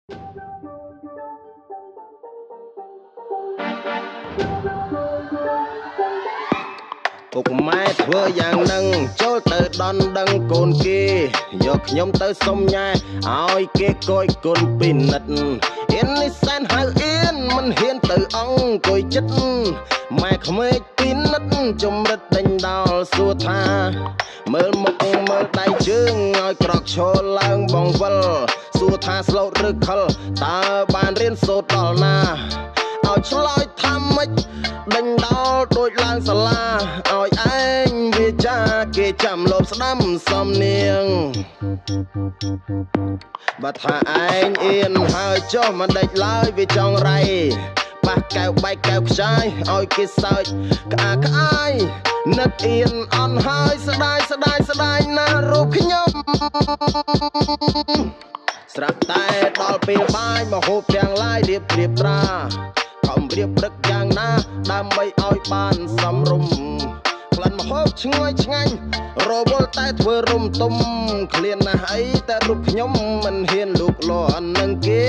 ពុកម៉ែធ្វើយ៉ាងនឹងចូលទៅដន់ដឹងកូនគេយកខ្ញុំទៅសុំញ៉ែឲ្យគេគយគុណពីនិតអៀននេះសែនហៅអៀនមិនហ៊ានទៅអង្គុយចិត្តម៉ែក្មេកពីនិតជំរិតដេញដល់សួរថាមើលមុខមើលដៃជើងឲ្យក្រកឈរឡើងបងវិលសួរថាស្លូតឬខលតើបានរៀនសូត្រដល់ណាឲ្យឆ្លើយថាម៉េចដេញដល់ដូចឡើងសាលាឲ្យឯងវាចាគេចាំលោបស្ដាំសំនៀងបើថាឯងអៀនហើយចុះមិនដេចឡើយវាចង់រៃប៉ះកែវបែកកែវខ្ចាយឲ្យគេសើចក្អាក្អាយនឹកអៀនអន់ហើយស្ដាយស្ដាយស្ដាយណាស់រូបខ្ញុំស្រាប់តែដល់ពេលបាយមកហូបទាំងឡាយរៀបត្រាខំរៀបព្រឹកយ៉ាងណាដើម្បីឲ្យបានសំរុំក្លិនម្ហូបឈ្ងុយឆ្ងាញ់រវល់តែធ្វើរុំទុំឃ្លានណាស់អីតែរូបខ្ញុំមិនហ៊ានលូកលាន់នឹងគេ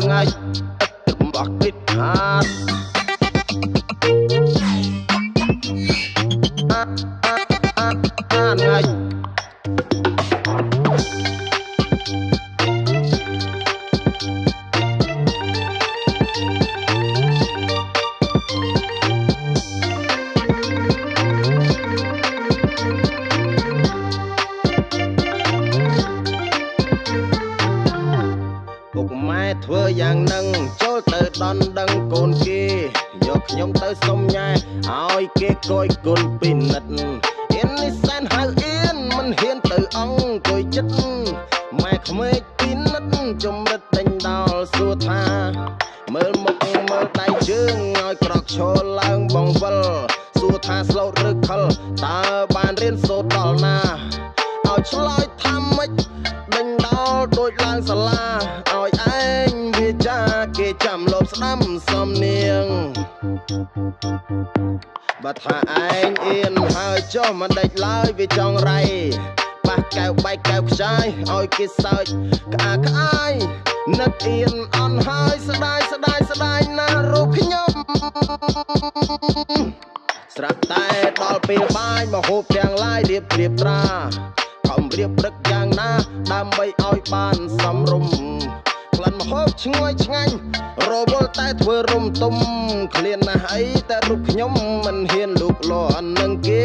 ថ្ងៃរបស់គិតហាត់ថ្ងៃពុកម៉ែធ្វើយ៉ាងនឹងចូលទៅដន់ដឹងកូនគេយកខ្ញុំទៅសុំញ៉ែឲ្យគេគយគុណពីនិតអៀននេះសែនហៅអៀនមិនហ៊ានទៅអង្គុយចិត្តម៉ែក្មេកពីនិតជំរិតដេញដល់សួរថាមើលមុខមើលដៃជើងឲ្យក្រកឈរឡើងបងវិលសួរថាស្លូតឬខលតើបានរៀនសូត្រដល់ណាឲ្យឆ្លើយថាម៉េចដេញដល់ដូចឡើងសាលាឲ្យឯងវាចាគេចាំលោបស្ដាំសំនៀងបើថាឯងអៀនហើយចុះមិនដេចឡើយវាចង់រៃប៉ះកែវបែកកែវខ្ចាយឲ្យគេសើចក្អាក្អាយនឹកអៀនអន់ហើយស្ដាយស្ដាយស្ដាយណាស់រូបខ្ញុំស្រាប់តែដល់ពេលបាយមកហូបទាំងឡាយរៀបត្រាខំរៀបព្រឹកយ៉ាងណាដើម្បីឲ្យបានសំរុំក្លិនម្ហូបឈ្ងុយឆ្ងាញ់រវល់តែធ្វើរុំទុំឃ្លានណាស់អីតែរូបខ្ញុំមិនហ៊ានលូកលាន់នឹងគេ